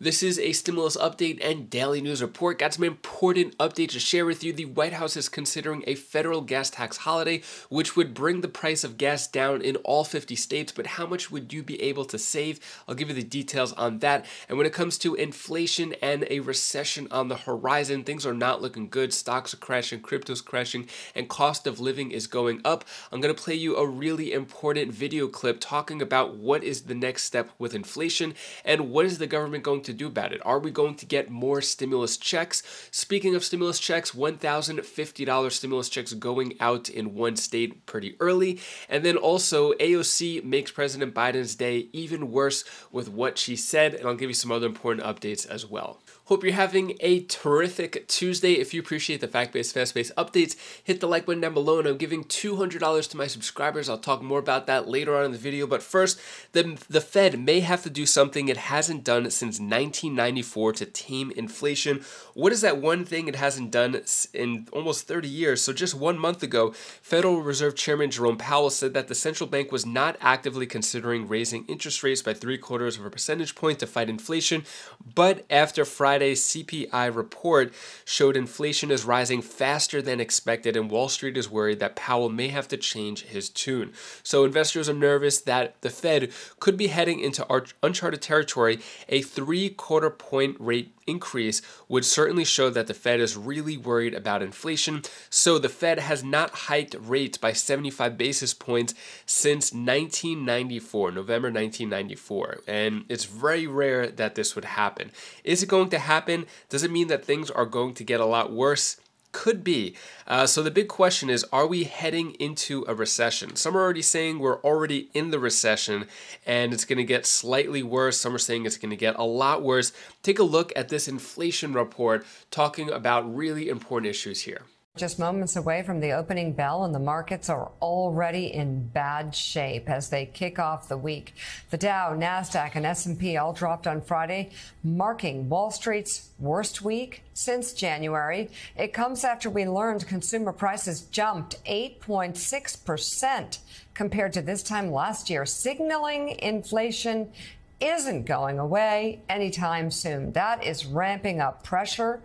This is a stimulus update and daily news report. Got some important updates to share with you. The White House is considering a federal gas tax holiday, which would bring the price of gas down in all 50 states. But how much would you be able to save? I'll give you the details on that. And when it comes to inflation and a recession on the horizon, things are not looking good. Stocks are crashing, crypto's crashing, and cost of living is going up. I'm going to play you a really important video clip talking about what is the next step with inflation and what is the government going to do about it. Are we going to get more stimulus checks? Speaking of stimulus checks, $1,050 stimulus checks going out in one state pretty early. And then also AOC makes President Biden's day even worse with what she said. And I'll give you some other important updates as well. Hope you're having a terrific Tuesday. If you appreciate the fact-based, fast-paced updates, hit the like button down below, and I'm giving $200 to my subscribers. I'll talk more about that later on in the video. But first, the Fed may have to do something it hasn't done since 1994 to tame inflation. What is that one thing it hasn't done in almost 30 years? So just 1 month ago, Federal Reserve Chairman Jerome Powell said that the central bank was not actively considering raising interest rates by 0.75 of a percentage point to fight inflation. But after Friday's CPI report showed inflation is rising faster than expected, and Wall Street is worried that Powell may have to change his tune. So investors are nervous that the Fed could be heading into uncharted territory. A 0.75 point rate increase would certainly show that the Fed is really worried about inflation. So the Fed has not hiked rates by 75 basis points since 1994, November 1994. And it's very rare that this would happen. Is it going to happen? Does it mean that things are going to get a lot worse? Could be. So the big question is, are we heading into a recession? Some are already saying we're already in the recession and it's going to get slightly worse. Some are saying it's going to get a lot worse. Take a look at this inflation report talking about really important issues here. Just moments away from the opening bell, and the markets are already in bad shape as they kick off the week. The Dow, NASDAQ, and S&P all dropped on Friday, marking Wall Street's worst week since January. It comes after we learned consumer prices jumped 8.6% compared to this time last year, signaling inflation isn't going away anytime soon. That is ramping up pressure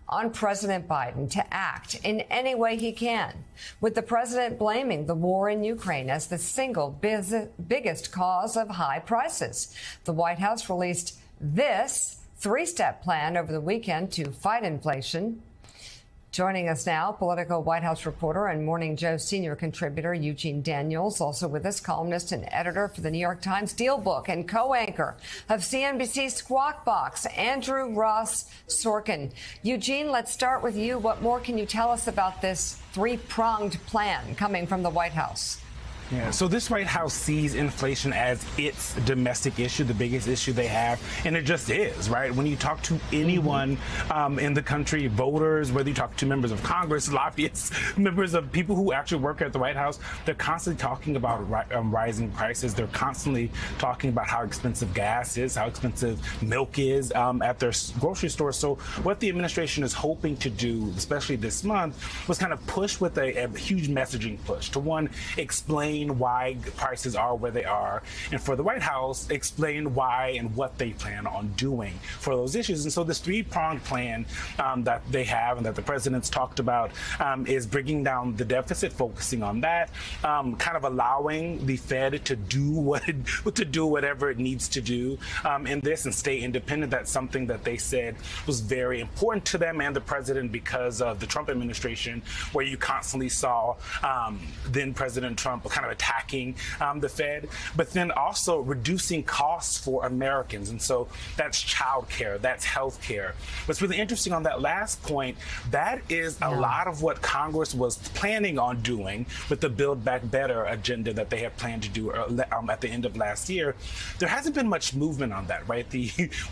on President Biden to act in any way he can, with the president blaming the war in Ukraine as the single biggest cause of high prices. The White House released this three-step plan over the weekend to fight inflation. Joining us now, Politico White House reporter and Morning Joe senior contributor Eugene Daniels, also with us, columnist and editor for the New York Times Dealbook and co-anchor of CNBC's Squawk Box, Andrew Ross Sorkin. Eugene, let's start with you. What more can you tell us about this three-pronged plan coming from the White House? Yeah, so this White House sees inflation as its domestic issue, the biggest issue they have, and it just is, right? When you talk to anyone in the country, voters, whether you talk to members of Congress, lobbyists, members of people who actually work at the White House, they're constantly talking about rising prices. They're constantly talking about how expensive gas is, how expensive milk is at their grocery stores. So what the administration is hoping to do, especially this month, was kind of push with a huge messaging push to, one, explain why prices are where they are, and for the White House, explain why and what they plan on doing for those issues. And so this three-pronged plan that they have and that the president's talked about is bringing down the deficit, focusing on that, kind of allowing the Fed to do whatever it needs to do in this and stay independent. That's something that they said was very important to them and the president because of the Trump administration, where you constantly saw then President Trump kind of attacking the Fed, but then also reducing costs for Americans. And so that's childcare, that's healthcare. What's really interesting on that last point, that is a lot of what Congress was planning on doing with the Build Back Better agenda that they had planned to do at the end of last year. There hasn't been much movement on that, right?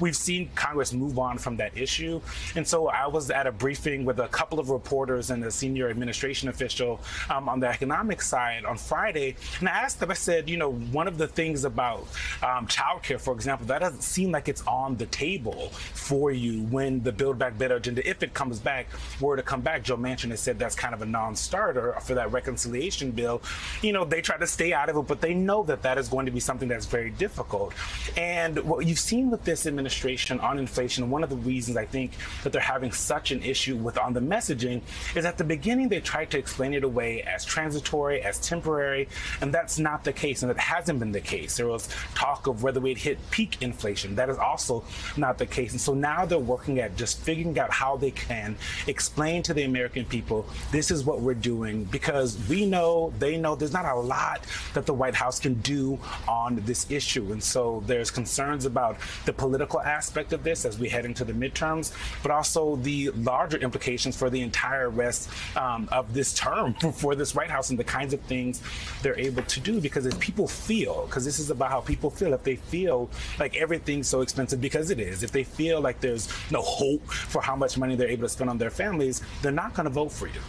We've seen Congress move on from that issue. And so I was at a briefing with a couple of reporters and a senior administration official on the economic side on Friday, Friday, and I asked them, I said, one of the things about childcare, for example, that doesn't seem like it's on the table for you when the Build Back Better agenda, if it comes back, were to come back. Joe Manchin has said that's kind of a non-starter for that reconciliation bill. They try to stay out of it, but they know that that is going to be something that's very difficult. And what you've seen with this administration on inflation, one of the reasons I think that they're having such an issue with on the messaging is at the beginning they tried to explain it away as transitory, as temporary, and that's not the case, and it hasn't been the case. There was talk of whether we'd hit peak inflation. That is also not the case. And so now they're working at just figuring out how they can explain to the American people, this is what we're doing, because they know there's not a lot that the White House can do on this issue. And so there's concerns about the political aspect of this as we head into the midterms, but also the larger implications for the entire rest of this term for this White House and the kinds of things they're able to do. Because if people feel, because this is about how people feel, if they feel like everything's so expensive, because it is, if they feel like there's no hope for how much money they're able to spend on their families, they're not going to vote for you.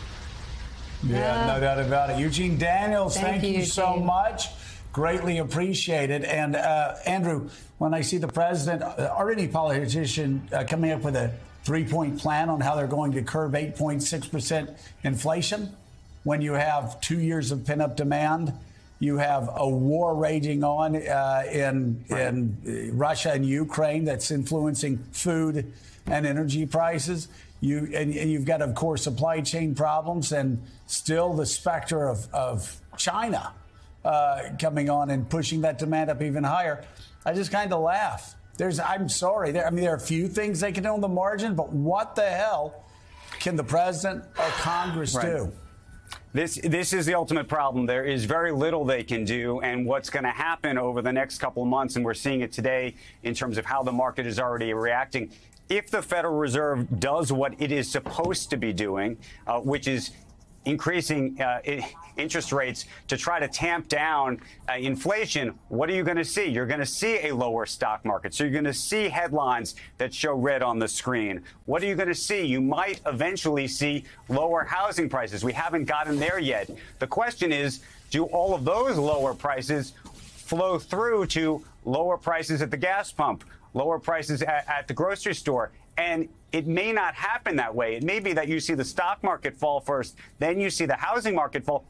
Yeah, no doubt about it. Eugene Daniels, thank you so much. Greatly appreciated. And Andrew, when I see the president or any politician coming up with a 3-point plan on how they're going to curb 8.6% inflation, when you have 2 years of pent-up demand, you have a war raging on in Russia and Ukraine that's influencing food and energy prices. You've got, of course, supply chain problems and still the specter of China coming on and pushing that demand up even higher. I just kind of laugh. I'm sorry. There are a few things they can do on the margin, but what the hell can the president or Congress do? This is the ultimate problem. There is very little they can do, and what's going to happen over the next couple of months, and we're seeing it today in terms of how the market is already reacting. If the Federal Reserve does what it is supposed to be doing, which is increasing interest rates to try to tamp down inflation, what are you going to see? You're going to see a lower stock market. So you're going to see headlines that show red on the screen. What are you going to see? You might eventually see lower housing prices. We haven't gotten there yet. The question is, do all of those lower prices flow through to lower prices at the gas pump, lower prices at the grocery store? And it may not happen that way. It may be that you see the stock market fall first, then you see the housing market fall,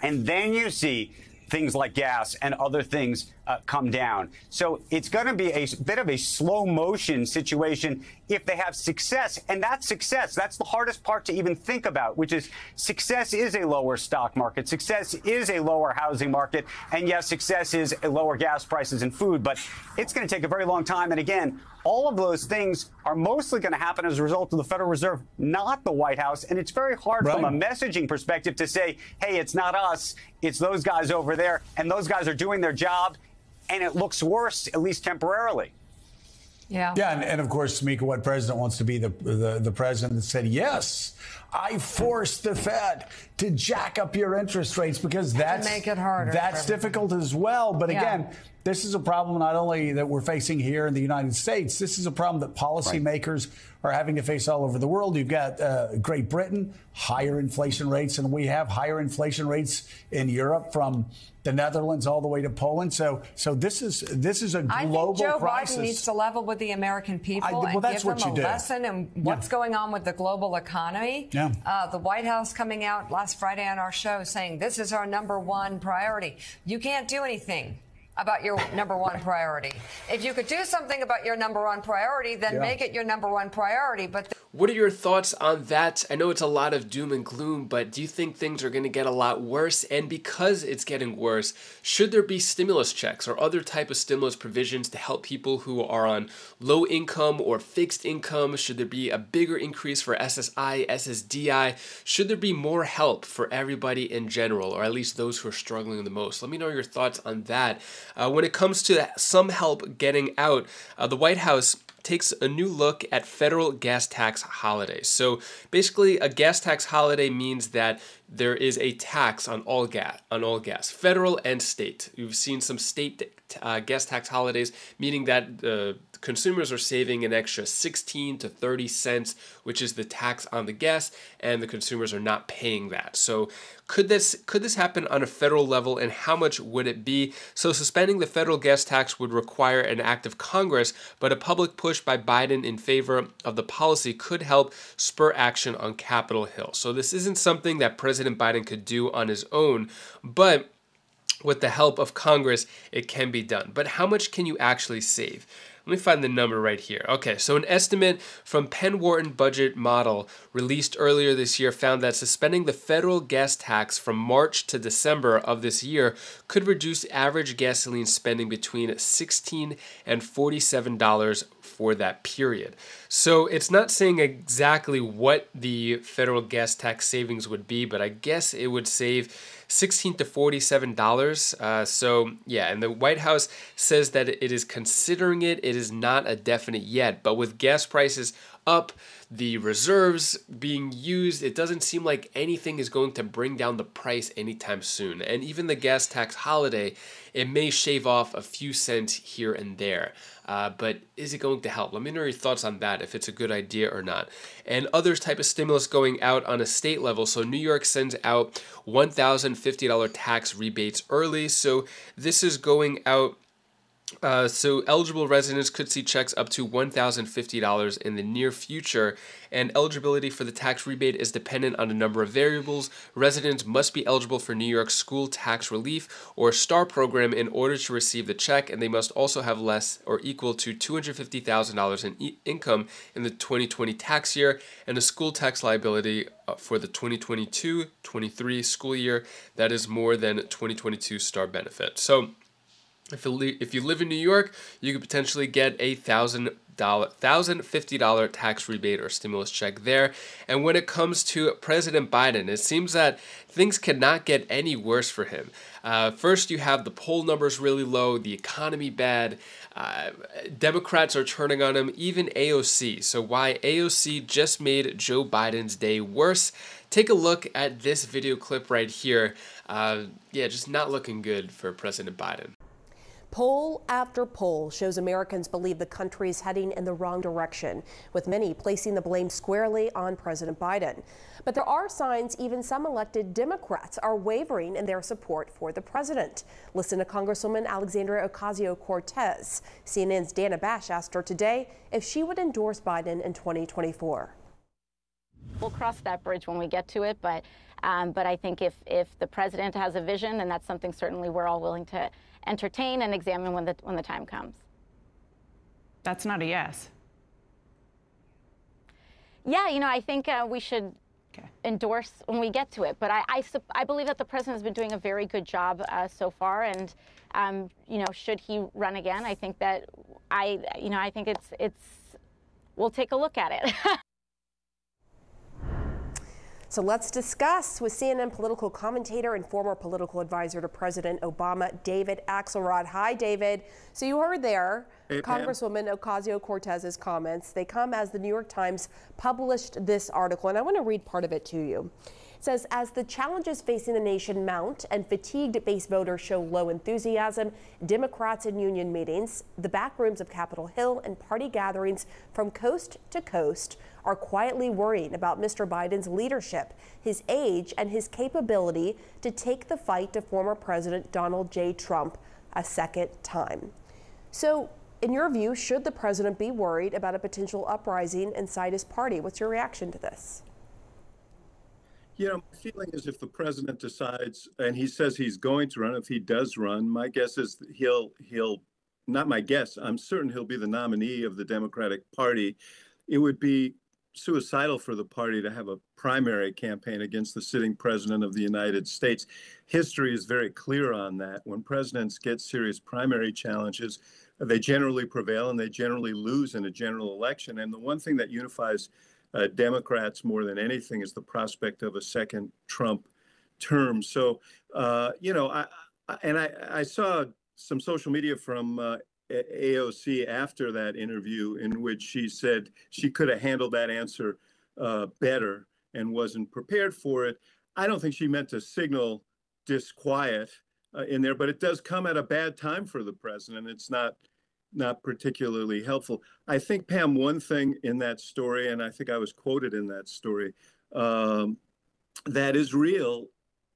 and then you see things like gas and other things come down. So it's going to be a bit of a slow motion situation if they have success. And that's success. That's the hardest part to even think about, which is success is a lower stock market. Success is a lower housing market. And yes, success is a lower gas prices and food. But it's going to take a very long time. And again, all of those things are mostly going to happen as a result of the Federal Reserve, not the White House. And it's very hard from a messaging perspective to say, hey, it's not us, it's those guys over there. And those guys are doing their job. And it looks worse, at least temporarily. Yeah. Yeah. And of course, Tamika, what president wants to be the president that said, yes, I forced the Fed to jack up your interest rates because that's make it harder. That's difficult as well. But again, this is a problem not only that we're facing here in the United States. This is a problem that policymakers are having to face all over the world. You've got Great Britain, higher inflation rates, and we have higher inflation rates in Europe from the Netherlands all the way to Poland. So this is a global Joe crisis. Biden needs to level with the American people and give them a lesson in what's going on with the global economy. Yeah. The White House coming out last Friday on our show saying this is our #1 priority. You can't do anything about your #1 priority. If you could do something about your #1 priority, then make it your #1 priority. But what are your thoughts on that? I know it's a lot of doom and gloom, but do you think things are going to get a lot worse? And because it's getting worse, should there be stimulus checks or other type of stimulus provisions to help people who are on low income or fixed income? Should there be a bigger increase for SSI, SSDI? Should there be more help for everybody in general, or at least those who are struggling the most? Let me know your thoughts on that. When it comes to some help getting out, the White House takes a new look at federal gas tax holidays. So basically, a gas tax holiday means that there is a tax on all gas, federal and state. You've seen some state gas tax holidays, meaning that consumers are saving an extra 16 to 30 cents, which is the tax on the gas, and the consumers are not paying that. So could this happen on a federal level, and how much would it be? So suspending the federal gas tax would require an act of Congress, but a public push by Biden in favor of the policy could help spur action on Capitol Hill. So this isn't something that President Biden could do on his own, but with the help of Congress, it can be done. But how much can you actually save? Let me find the number right here. Okay, so an estimate from Penn Wharton budget model released earlier this year found that suspending the federal gas tax from March to December of this year could reduce average gasoline spending between $16 and $47 for that period. So it's not saying exactly what the federal gas tax savings would be, but I guess it would save $16 to $47. So yeah, and the White House says that it is considering it. It is not a definite yet, but with gas prices up, the reserves being used, it doesn't seem like anything is going to bring down the price anytime soon. And even the gas tax holiday, it may shave off a few cents here and there. But is it going to help? Let me know your thoughts on that, if it's a good idea or not. And other type of stimulus going out on a state level. So New York sends out $1,050 tax rebates early. So this is going out. So eligible residents could see checks up to $1,050 in the near future, and eligibility for the tax rebate is dependent on a number of variables. Residents must be eligible for New York's school tax relief or STAR program in order to receive the check, and they must also have less or equal to $250,000 in income in the 2020 tax year, and a school tax liability for the 2022-23 school year that is more than 2022 STAR benefit. So if you live in New York, you could potentially get a $1,050 tax rebate or stimulus check there. And when it comes to President Biden, it seems that things cannot get any worse for him. First, you have the poll numbers really low, the economy bad, Democrats are turning on him, even AOC. So why AOC just made Joe Biden's day worse? Take a look at this video clip right here. Yeah, just not looking good for President Biden. Poll after poll shows Americans believe the country is heading in the wrong direction, with many placing the blame squarely on President Biden. But there are signs even some elected Democrats are wavering in their support for the president. Listen to Congresswoman Alexandria Ocasio-Cortez. CNN's Dana Bash asked her today if she would endorse Biden in 2024. We'll cross that bridge when we get to it, but I think if the president has a vision, and that's something certainly we're all willing to entertain and examine when the time comes. That's not a yes. Yeah, I think we should endorse when we get to it. But I believe that the president has been doing a very good job so far, and should he run again, I think that I think it's we'll take a look at it. So let's discuss with CNN political commentator and former political advisor to President Obama, David Axelrod. Hi, David. So you heard there Congresswoman Ocasio-Cortez's comments. They come as the New York Times published this article, and I want to read part of it to you. It says, as the challenges facing the nation mount and fatigued base voters show low enthusiasm, Democrats in union meetings, the back rooms of Capitol Hill, and party gatherings from coast to coast are quietly worrying about Mr. Biden's leadership, his age, and his capability to take the fight to former President Donald J. Trump a second time. So, in your view, should the president be worried about a potential uprising inside his party? What's your reaction to this? My feeling is if the president decides, and he says he's going to run, if he does run, my guess is he'll not my guess, I'm certain he'll be the nominee of the Democratic Party. It would be suicidal for the party to have a primary campaign against the sitting president of the United States. History is very clear on that. When presidents get serious primary challenges, they generally prevail and they generally lose in a general election. And the one thing that unifies Democrats more than anything is the prospect of a second Trump term. So, I saw some social media from AOC after that interview in which she said she could have handled that answer better and wasn't prepared for it. I don't think she meant to signal disquiet in there, but it does come at a bad time for the president. It's not particularly helpful. I think, Pam, one thing in that story, and I think I was quoted in that story, that is real,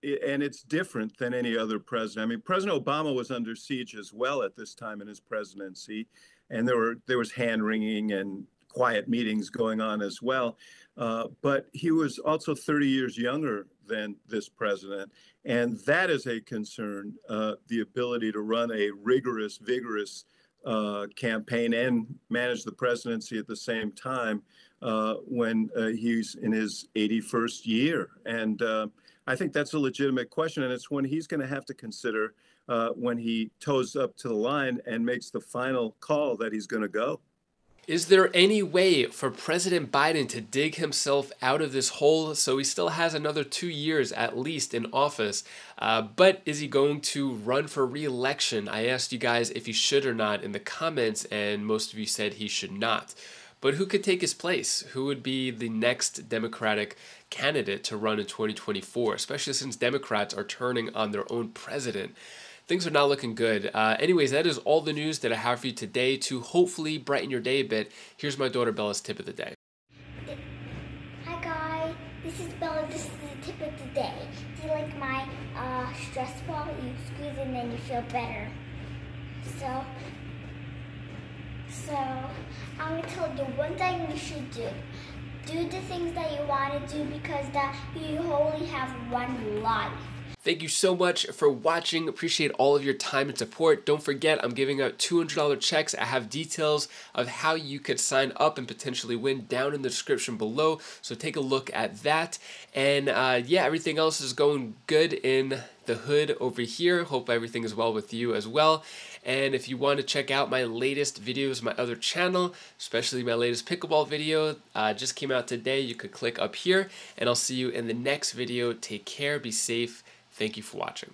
and it's different than any other president. I mean, President Obama was under siege as well at this time in his presidency, and there was hand-wringing and quiet meetings going on as well. But he was also 30 years younger than this president, and that is a concern, the ability to run a rigorous, vigorous campaign and manage the presidency at the same time when he's in his 81st year. And I think that's a legitimate question, and it's one he's going to have to consider when he toes up to the line and makes the final call that he's going to go. Is there any way for President Biden to dig himself out of this hole? So he still has another 2 years at least in office, but is he going to run for re-election? I asked you guys if he should or not in the comments, and most of you said he should not. But who could take his place? Who would be the next Democratic candidate to run in 2024, especially since Democrats are turning on their own president? Things are not looking good. Anyways, that is all the news that I have for you today to hopefully brighten your day a bit. Here's my daughter Bella's tip of the day. Hi guys, this is Bella. This is the tip of the day. Do you like my stress ball? You squeeze it and then you feel better. So I'm going to tell you one thing you should do. Do the things that you want to do because you only have one life. Thank you so much for watching. Appreciate all of your time and support. Don't forget, I'm giving out $200 checks. I have details of how you could sign up and potentially win down in the description below. So take a look at that. And yeah, everything else is going good in the hood over here. Hope everything is well with you as well. And if you want to check out my latest videos, my other channel, especially my latest pickleball video, just came out today. You could click up here, and I'll see you in the next video. Take care, be safe. Thank you for watching.